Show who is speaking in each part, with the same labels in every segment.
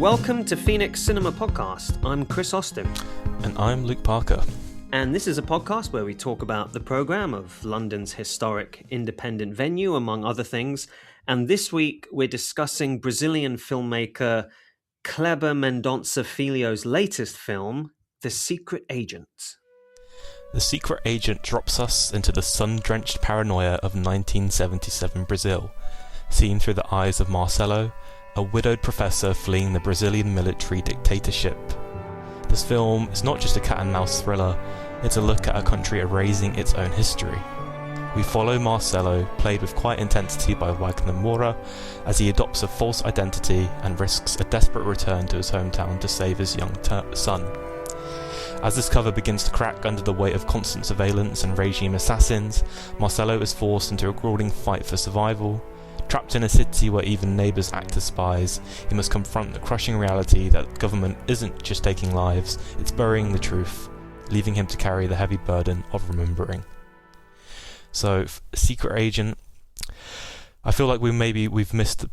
Speaker 1: welcome to Phoenix Cinema Podcast. I'm Chris Austin.
Speaker 2: And I'm Luke Parker.
Speaker 1: And this is a podcast where we talk about the programme of London's historic independent venue, among other things. And this week we're discussing Brazilian filmmaker Kleber Mendonça Filho's latest film, The Secret Agent.
Speaker 2: The Secret Agent drops us into the sun-drenched paranoia of 1977 Brazil, seen through the eyes of Marcelo, a widowed professor fleeing the Brazilian military dictatorship. This film is not just a cat-and-mouse thriller, it's a look at a country erasing its own history. We follow Marcelo, played with quiet intensity by Wagner Moura, as he adopts a false identity and risks a desperate return to his hometown to save his young son. As this cover begins to crack under the weight of constant surveillance and regime assassins, Marcelo is forced into a grueling fight for survival. Trapped in a city where even neighbours act as spies, he must confront the crushing reality that government isn't just taking lives, it's burying the truth, leaving him to carry the heavy burden of remembering. So, Secret Agent, I feel like we've missed a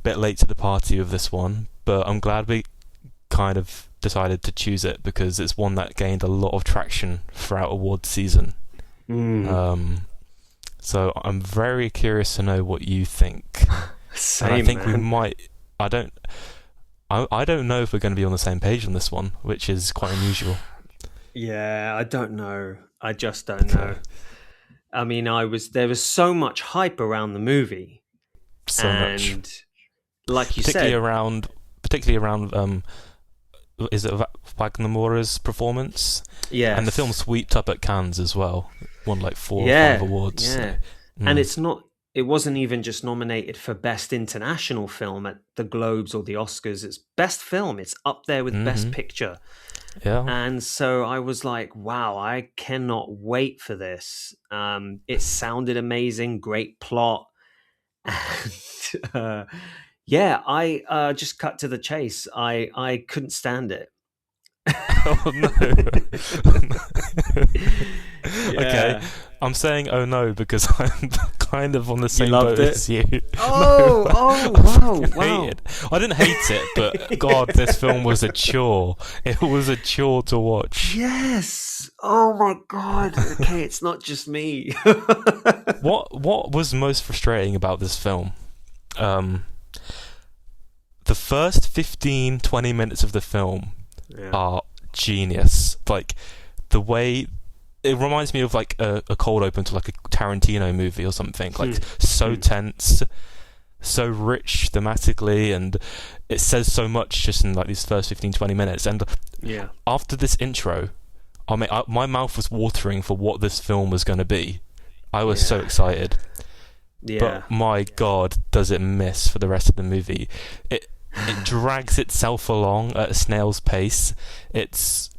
Speaker 2: bit late to the party of this one, but I'm glad we kind of decided to choose it because it's one that gained a lot of traction throughout awards season. So I'm very curious to know what you think.
Speaker 1: Same,
Speaker 2: and I think
Speaker 1: man.
Speaker 2: we might. I don't know if we're going to be on the same page on this one, which is quite unusual.
Speaker 1: Yeah, I don't know. I just don't know. I mean, there was so much hype around the movie.
Speaker 2: So much.
Speaker 1: Like you
Speaker 2: particularly
Speaker 1: said.
Speaker 2: around is it Wagner Moura's performance?
Speaker 1: Yeah.
Speaker 2: And the film swept up at Cannes as well. Won like 4 or 5 awards.
Speaker 1: Yeah. And it wasn't even just nominated for Best International Film at the Globes or the Oscars. It's Best Film. It's up there with Best Picture.
Speaker 2: Yeah.
Speaker 1: And so I was like, wow, I cannot wait for this. It sounded amazing, great plot. And I just cut to the chase. I couldn't stand it.
Speaker 2: Oh no.
Speaker 1: Yeah.
Speaker 2: Okay, I'm saying oh no because I'm kind of on the same
Speaker 1: loved
Speaker 2: boat
Speaker 1: it?
Speaker 2: as you.
Speaker 1: Wow.
Speaker 2: I didn't hate it, but God, this film was a chore. It was a chore to watch.
Speaker 1: Yes. Oh my God. Okay, it's not just me.
Speaker 2: What was most frustrating about this film? The first 15-20 minutes of the film are genius. Like the way it reminds me of like a cold open to like a Tarantino movie or something. Like so tense, so rich thematically, and it says so much just in like these first 15-20 minutes. And after this intro, my mouth was watering for what this film was going to be. I was so excited. But my God, does it miss for the rest of the movie? It drags itself along at a snail's pace. It's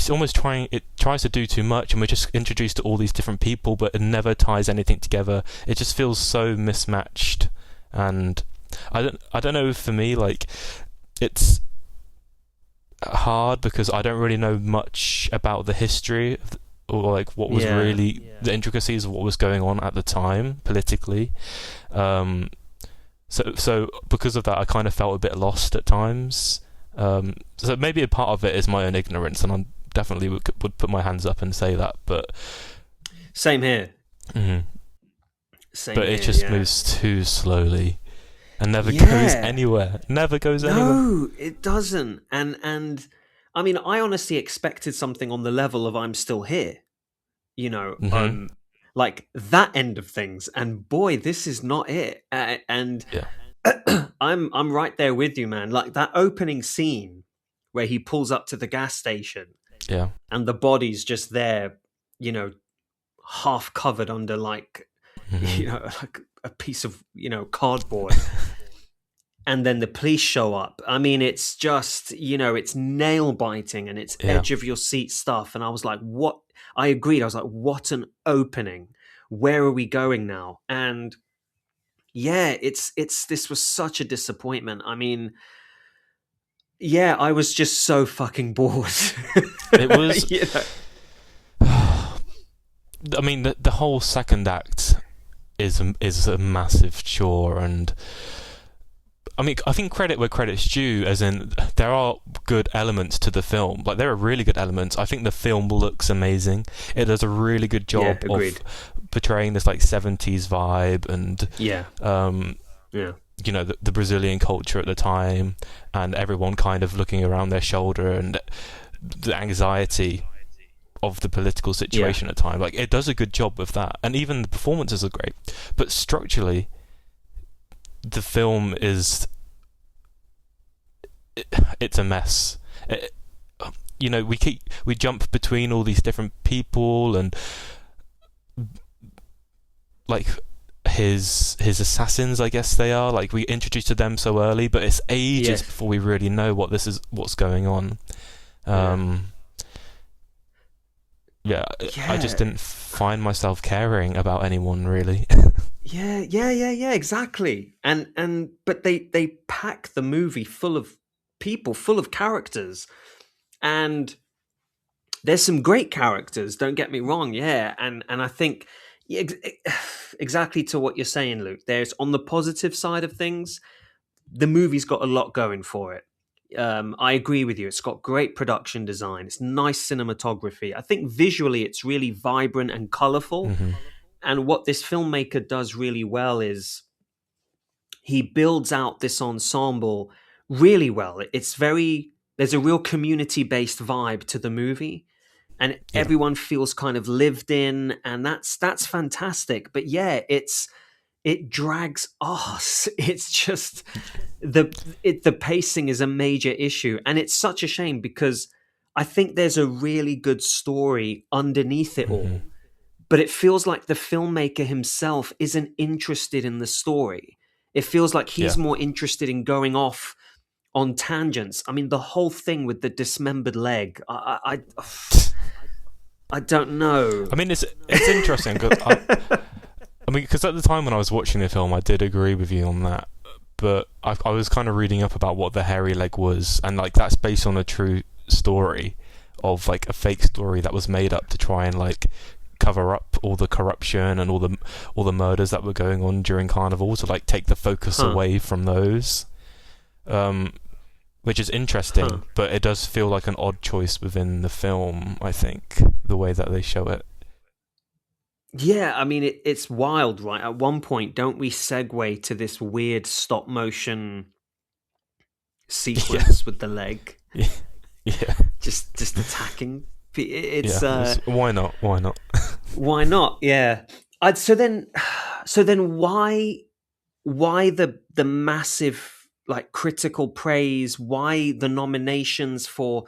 Speaker 2: almost it tries to do too much, and we're just introduced to all these different people, but it never ties anything together. It just feels so mismatched, and I don't know, for me, like, it's hard because I don't really know much about the history or like what was really the intricacies of what was going on at the time politically. So because of that, I kind of felt a bit lost at times. So maybe a part of it is my own ignorance, and I definitely would put my hands up and say that. But
Speaker 1: same here.
Speaker 2: Mm-hmm.
Speaker 1: But
Speaker 2: it just moves too slowly and never goes anywhere. Never goes anywhere.
Speaker 1: No, it doesn't. And I mean, I honestly expected something on the level of I'm Still Here. You know, like that end of things, and boy, this is not it. I'm right there with you, man. Like that opening scene where he pulls up to the gas station, and the body's just there, you know, half covered under like, you know, like a piece of, you know, cardboard. And then the police show up. I mean, it's just, you know, it's nail biting and it's edge of your seat stuff. And I was like, what? I agreed. I was like, what an opening. Where are we going now? And this was such a disappointment. I mean, I was just so fucking bored.
Speaker 2: It was, I mean, the whole second act is a massive chore. And I mean, I think credit where credit's due, as in there are good elements to the film. Like, there are really good elements. I think the film looks amazing. It does a really good job of portraying this like 70s vibe and you know, the Brazilian culture at the time, and everyone kind of looking around their shoulder, and the anxiety of the political situation at the time. Like, it does a good job with that, and even the performances are great. But structurally, the film it's a mess. You know, we jump between all these different people, and like his assassins, I guess they are. Like, we introduced to them so early, but it's ages before we really know what's going on. I just didn't find myself caring about anyone really.
Speaker 1: Exactly. But they pack the movie full of people, full of characters, and there's some great characters, don't get me wrong. And I think exactly to what you're saying, Luke. There's, on the positive side of things, the movie's got a lot going for it. I agree with you. It's got great production design. It's nice cinematography. I think visually it's really vibrant and colorful.
Speaker 2: Mm-hmm.
Speaker 1: And what this filmmaker does really well is he builds out this ensemble really well. There's a real community-based vibe to the movie, and everyone feels kind of lived in, and that's fantastic. But it drags ass. It's just the pacing is a major issue, and it's such a shame because I think there's a really good story underneath it all, but it feels like the filmmaker himself isn't interested in the story. It feels like he's more interested in going off on tangents. I mean, the whole thing with the dismembered leg, I don't know.
Speaker 2: I mean, it's interesting. I mean, because at the time when I was watching the film, I did agree with you on that. But I was kind of reading up about what the hairy leg was, and like that's based on a true story of like a fake story that was made up to try and like cover up all the corruption and all the murders that were going on during Carnival, to like take the focus away from those. Which is interesting, but it does feel like an odd choice within the film, I think, the way that they show it.
Speaker 1: Yeah, I mean, it's wild, right? At one point, don't we segue to this weird stop motion sequence with the leg?
Speaker 2: Yeah.
Speaker 1: Just attacking. It's
Speaker 2: why not?
Speaker 1: Why not? Yeah. So then why the massive like critical praise? Why the nominations for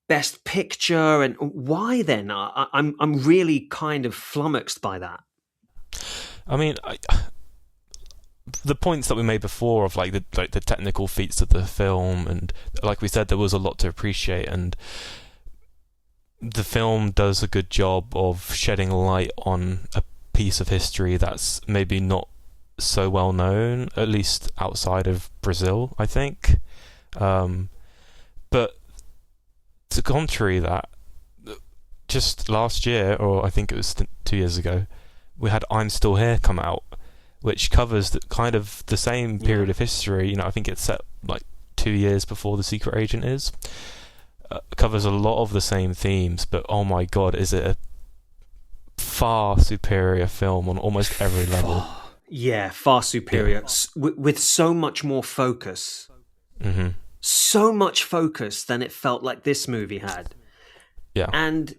Speaker 1: Best Picture, and why then? I'm really kind of flummoxed by that.
Speaker 2: I mean, the points that we made before of like the technical feats of the film, and like we said, there was a lot to appreciate, and the film does a good job of shedding light on a piece of history that's maybe not so well known, at least outside of Brazil, I think. But to contrary that, just last year, or I think it was 2 years ago, we had I'm Still Here come out, which covers kind of the same period of history. You know, I think it's set like 2 years before The Secret Agent is. Covers a lot of the same themes, but oh my god, is it a far superior film on almost every level.
Speaker 1: Far superior. With so much more focus.
Speaker 2: Mm-hmm.
Speaker 1: So much focus than it felt like this movie had.
Speaker 2: Yeah.
Speaker 1: And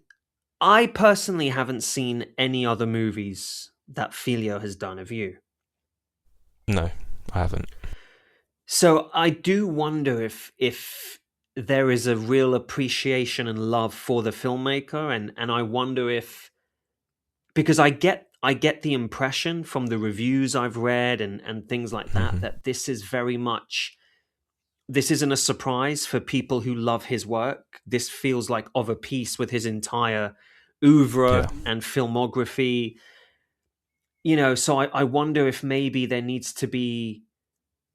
Speaker 1: I personally haven't seen any other movies that Filho has done. Have you?
Speaker 2: No, I haven't.
Speaker 1: So I do wonder if there is a real appreciation and love for the filmmaker, and I wonder if, because I get the impression from the reviews I've read and things like that, that this is very much, this isn't a surprise for people who love his work. This feels like of a piece with his entire oeuvre and filmography. You know, so I wonder if maybe there needs to be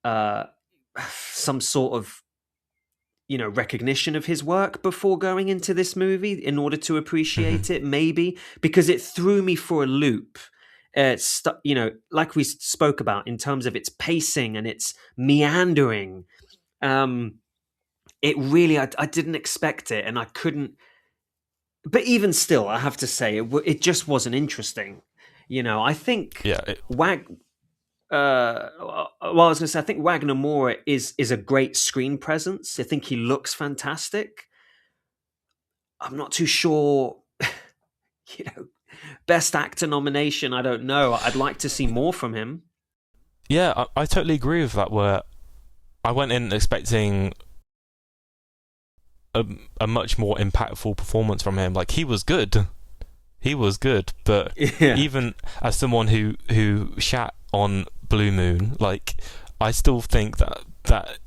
Speaker 1: some sort of, you know, recognition of his work before going into this movie in order to appreciate it, maybe, because it threw me for a loop. like we spoke about in terms of its pacing and its meandering. It really, I didn't expect it, and I couldn't. But even still, I have to say, it just wasn't interesting. I think well, I was going to say, I think Wagner Moura is a great screen presence. I think he looks fantastic. I'm not too sure, best actor nomination. I don't know. I'd like to see more from him.
Speaker 2: Yeah, I totally agree with that. Where I went in expecting a much more impactful performance from him. Like, he was good, but even as someone who shat on Blue Moon, like, I still think that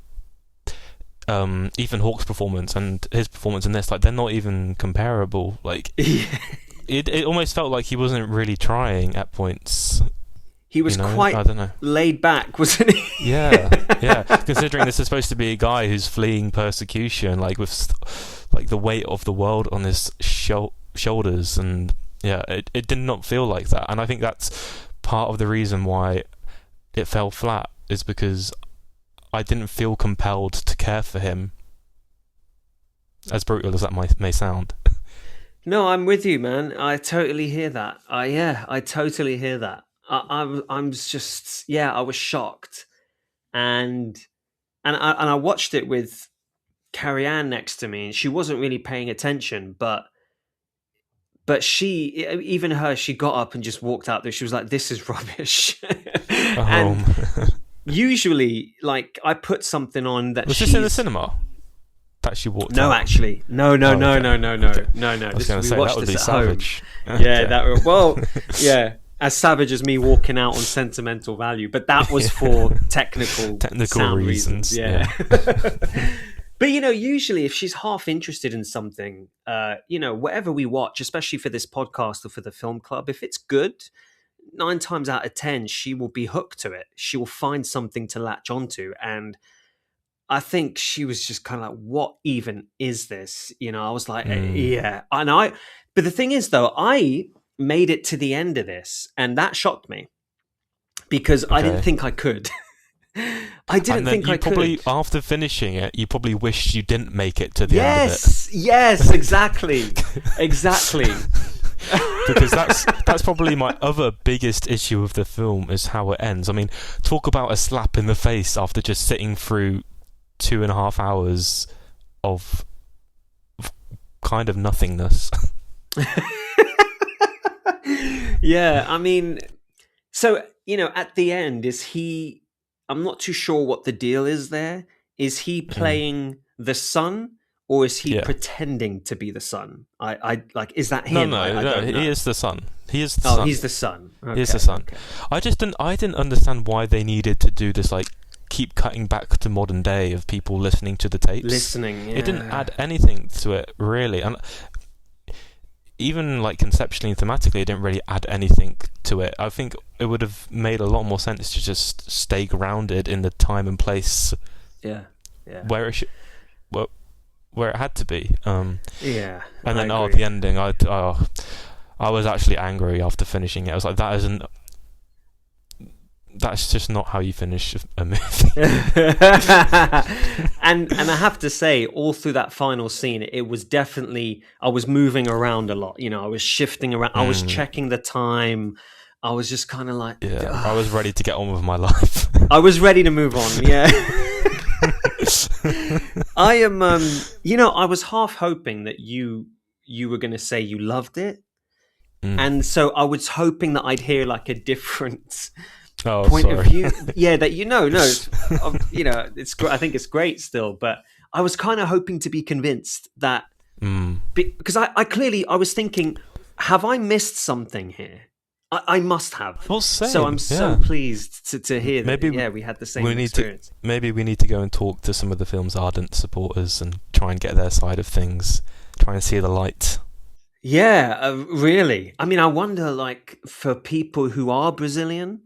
Speaker 2: Ethan Hawke's performance and his performance in this, like, they're not even comparable. Like, it almost felt like he wasn't really trying at points.
Speaker 1: He was quite, I don't know, laid back, wasn't he?
Speaker 2: Yeah. Considering this is supposed to be a guy who's fleeing persecution, like, with like the weight of the world on his shoulders, and it did not feel like that. And I think that's part of the reason why it fell flat, is because I didn't feel compelled to care for him, as brutal as that may sound.
Speaker 1: No, I'm with you, man. I totally hear that. I totally hear that. I'm just, I was shocked, and I watched it with Carrie Ann next to me, and she wasn't really paying attention, but she got up and just walked out there. She was like, "This is rubbish." And usually, like, I put something on that.
Speaker 2: Was this in the cinema that she walked out?
Speaker 1: No, actually, no.
Speaker 2: Okay.
Speaker 1: No.
Speaker 2: I was going to say, that would be savage.
Speaker 1: Yeah, as savage as me walking out on sentimental value, but that was for technical reasons. Yeah. But, usually if she's half interested in something, whatever we watch, especially for this podcast or for the film club, if it's good, 9 times out of 10, she will be hooked to it. She will find something to latch onto. And I think she was just kind of like, what even is this? I was like, yeah. But the thing is, though, I made it to the end of this, and that shocked me, because I didn't think I could. I didn't think I
Speaker 2: could. After finishing it, you probably wished you didn't make it to the end of it.
Speaker 1: Yes, exactly.
Speaker 2: Because that's probably my other biggest issue with the film, is how it ends. I mean, talk about a slap in the face after just sitting through 2.5 hours of kind of nothingness.
Speaker 1: Yeah, I mean, so, at the end, I'm not too sure what the deal is there. Is he playing the son, or is he pretending to be the son? I like, is that him?
Speaker 2: No, he is the son. He is the son.
Speaker 1: Oh, he's the son. Okay,
Speaker 2: he is the son.
Speaker 1: Okay.
Speaker 2: I didn't understand why they needed to do this, like, keep cutting back to modern day of people listening to the tapes. It didn't add anything to it, really. And even, like, conceptually and thematically, it didn't really add anything to it. I think it would have made a lot more sense to just stay grounded in the time and place where it where it had to be. And then the ending, I was actually angry after finishing it. I was like, that's just not how you finish a movie.
Speaker 1: and I have to say, all through that final scene, it was definitely, I was moving around a lot. I was shifting around. I was checking the time. I was just kind of like,
Speaker 2: I was ready to get on with my life.
Speaker 1: I was ready to move on. Yeah. I am. I was half hoping that you were going to say you loved it, and so I was hoping that I'd hear, like, a different point of view. Yeah, that it's I think it's great still, but I was kind of hoping to be convinced that because I was thinking, have I missed something here? I must have.
Speaker 2: Well, same.
Speaker 1: So I'm so pleased to hear that. We had the same experience.
Speaker 2: Maybe we need to go and talk to some of the film's ardent supporters and try and get their side of things, try and see the light.
Speaker 1: Yeah, really. I mean, I wonder, like, for people who are Brazilian,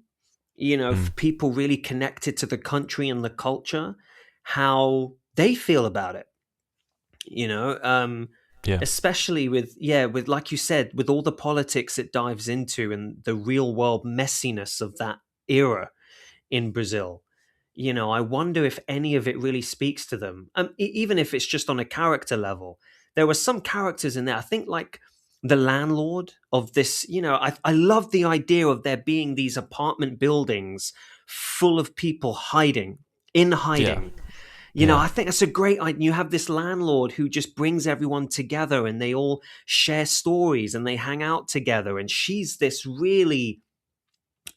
Speaker 1: for people really connected to the country and the culture, how they feel about it.
Speaker 2: Yeah.
Speaker 1: especially with like you said, with all the politics it dives into and the real world messiness of that era in Brazil. I wonder if any of it really speaks to them, even if it's just on a character level. There were some characters in there, I think, like the landlord of this. I love the idea of there being these apartment buildings full of people hiding.
Speaker 2: Yeah.
Speaker 1: I think that's a great idea. You have this landlord who just brings everyone together and they all share stories and they hang out together. And she's this really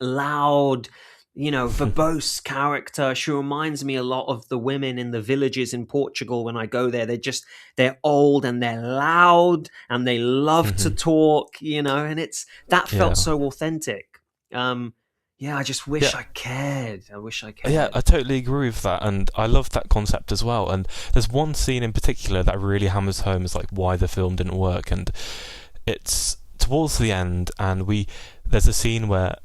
Speaker 1: loud, verbose character. She reminds me a lot of the women in the villages in Portugal when I go there. They're old and they're loud and they love to talk, and that felt so authentic. I just wish I cared. I wish I cared.
Speaker 2: Yeah, I totally agree with that, and I love that concept as well. And there's one scene in particular that really hammers home as like why the film didn't work, and it's towards the end, and there's a scene where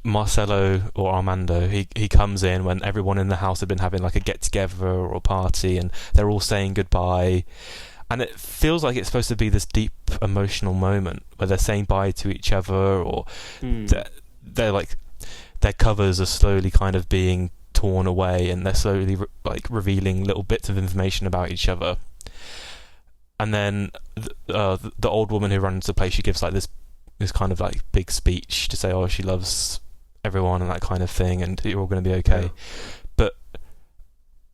Speaker 2: Marcelo or Armando, he comes in when everyone in the house had been having like a get together or a party, and they're all saying goodbye. And it feels like it's supposed to be this deep emotional moment where they're saying bye to each other, or they're like their covers are slowly kind of being torn away, and they're slowly revealing little bits of information about each other. And then the old woman who runs the place, she gives like this kind of like big speech to say, oh, she loves everyone and that kind of thing, and you're all going to be okay. Yeah. But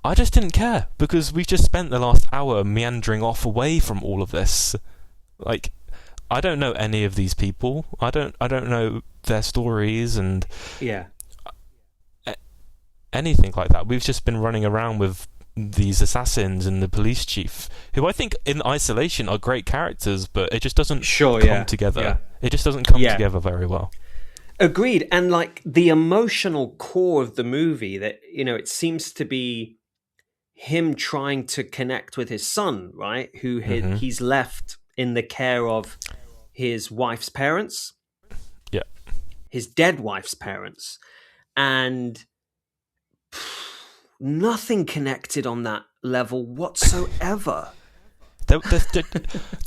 Speaker 2: I just didn't care, because we've just spent the last hour meandering off away from all of this. Like, I don't know any of these people. I don't know their stories and anything like that. We've just been running around with these assassins and the police chief, who I think in isolation are great characters, but it just doesn't come together. Yeah. It just doesn't come together very well.
Speaker 1: Agreed. And like the emotional core of the movie, that it seems to be him trying to connect with his son, right? Who he's left in the care of his wife's parents.
Speaker 2: Yeah.
Speaker 1: His dead wife's parents. And nothing connected on that level whatsoever.
Speaker 2: Do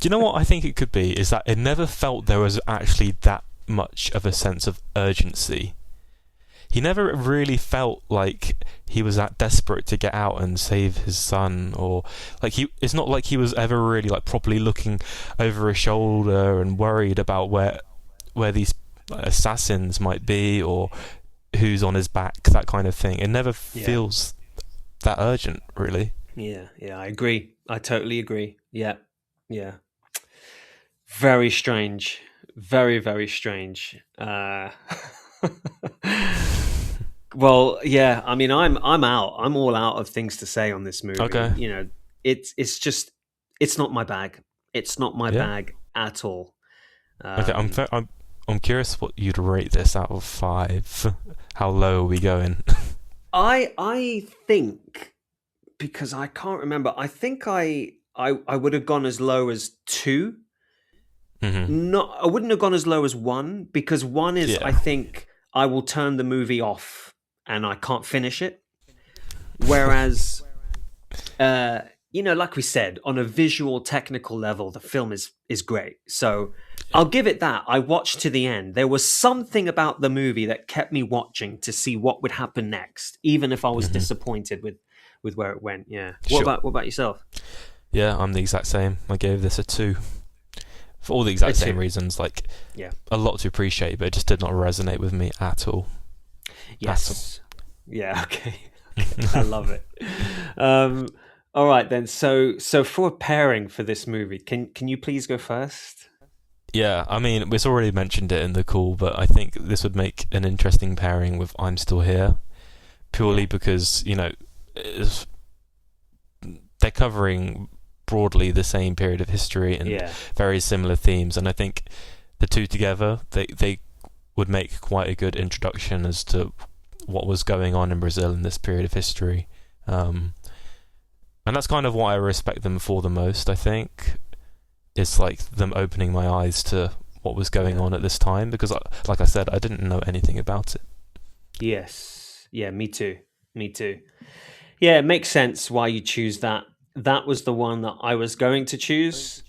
Speaker 2: you know what I think it could be? Is that it never felt there was actually that much of a sense of urgency. He never really felt like he was that desperate to get out and save his son, or like it's not like he was ever really like properly looking over his shoulder and worried about where these assassins might be or who's on his back, that kind of thing. It never feels that urgent, really.
Speaker 1: Yeah, I agree. I totally agree. Yeah. Very strange. Very, very strange. Well, yeah. I mean, I'm out. I'm all out of things to say on this movie.
Speaker 2: Okay.
Speaker 1: It's just it's not my bag. It's not my bag at all.
Speaker 2: Okay, I'm curious what you'd rate this out of 5. How low are we going?
Speaker 1: I think, because I can't remember, I think I would have gone as low as 2.
Speaker 2: Mm-hmm.
Speaker 1: I wouldn't have gone as low as 1, because 1 is, I think I will turn the movie off and I can't finish it. Whereas, like we said, on a visual technical level, the film is great. So I'll give it that. I watched to the end. There was something about the movie that kept me watching to see what would happen next, even if I was disappointed with where it went. Yeah.
Speaker 2: Sure.
Speaker 1: What about yourself?
Speaker 2: Yeah, I'm the exact same. I gave this a 2. For all the exact same reasons, like a lot to appreciate, but it just did not resonate with me at all.
Speaker 1: Yes. Yeah. Okay. I love it. All right then. So for pairing for this movie, can you please go first?
Speaker 2: Yeah, I mean, we've already mentioned it in the call, but I think this would make an interesting pairing with I'm Still Here, purely because they're covering broadly the same period of history and very similar themes, and I think the two together they would make quite a good introduction as to what was going on in Brazil in this period of history, and that's kind of what I respect them for the most. I think it's like them opening my eyes to what was going on at this time, because like I said, I didn't know anything about it.
Speaker 1: Me too. Yeah, it makes sense why you choose that. that was the one that I was going to choose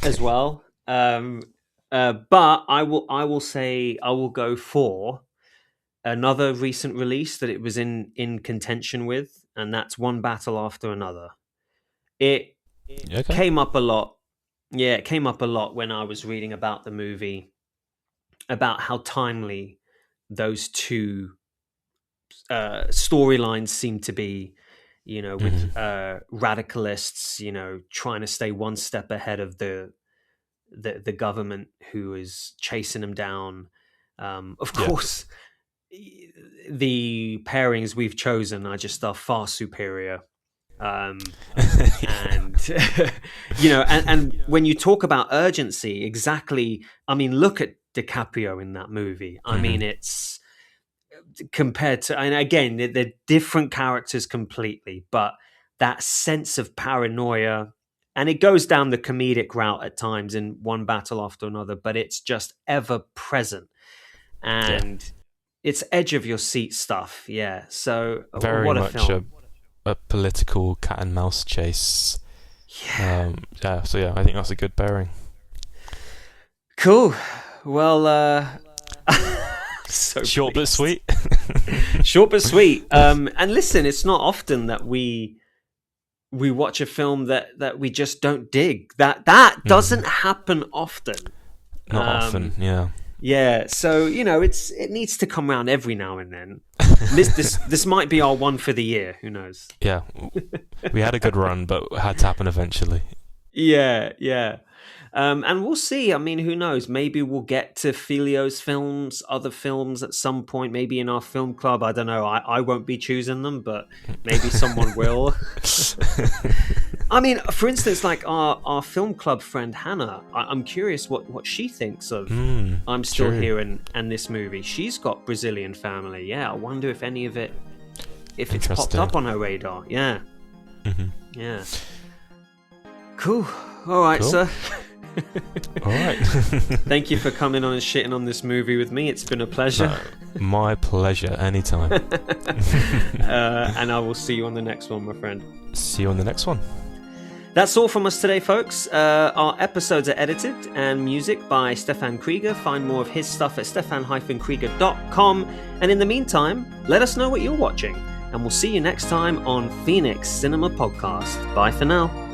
Speaker 1: as well. But I will say I will go for another recent release that it was in contention with, and that's One Battle After Another. It came up a lot. Yeah, it came up a lot when I was reading about the movie, about how timely those two storylines seem to be, with radicalists, trying to stay one step ahead of the government who is chasing them down. Of course, the pairings we've chosen are just far superior. And and when you talk about urgency, exactly, I mean, look at DiCaprio in that movie. I mean, it's compared to, and again, they're different characters completely, but that sense of paranoia, and it goes down the comedic route at times in One Battle After Another, but it's just ever present, and it's edge of your seat stuff. Yeah, so
Speaker 2: very
Speaker 1: what a
Speaker 2: much
Speaker 1: film.
Speaker 2: A political cat and mouse chase. So I think that's a good pairing.
Speaker 1: Cool. Well, so
Speaker 2: short but sweet.
Speaker 1: Short but sweet. And listen, it's not often that we watch a film that we just don't dig. That doesn't happen often.
Speaker 2: Not often, yeah.
Speaker 1: Yeah, so it needs to come around every now and then. This might be our one for the year. Who knows?
Speaker 2: Yeah, we had a good run, but it had to happen eventually.
Speaker 1: Yeah. And we'll see. I mean, who knows? Maybe we'll get to Filio's films, other films at some point, maybe in our film club. I don't know. I won't be choosing them, but maybe someone will. I mean, for instance, like our film club friend Hannah, I'm curious what she thinks of I'm Still Here and this movie. She's got Brazilian family. Yeah, I wonder if any of it, if it's popped up on her radar. Yeah. Yeah. Cool. All right, sir.
Speaker 2: All right.
Speaker 1: Thank you for coming on and shitting on this movie with me. It's been a pleasure.
Speaker 2: My pleasure. Anytime.
Speaker 1: And I will see you on the next one, my friend.
Speaker 2: See you on the next one.
Speaker 1: That's all from us today, folks. Our episodes are edited and music by Stefan Krieger. Find more of his stuff at stefan-krieger.com. And in the meantime, let us know what you're watching. And we'll see you next time on Phoenix Cinema Podcast. Bye for now.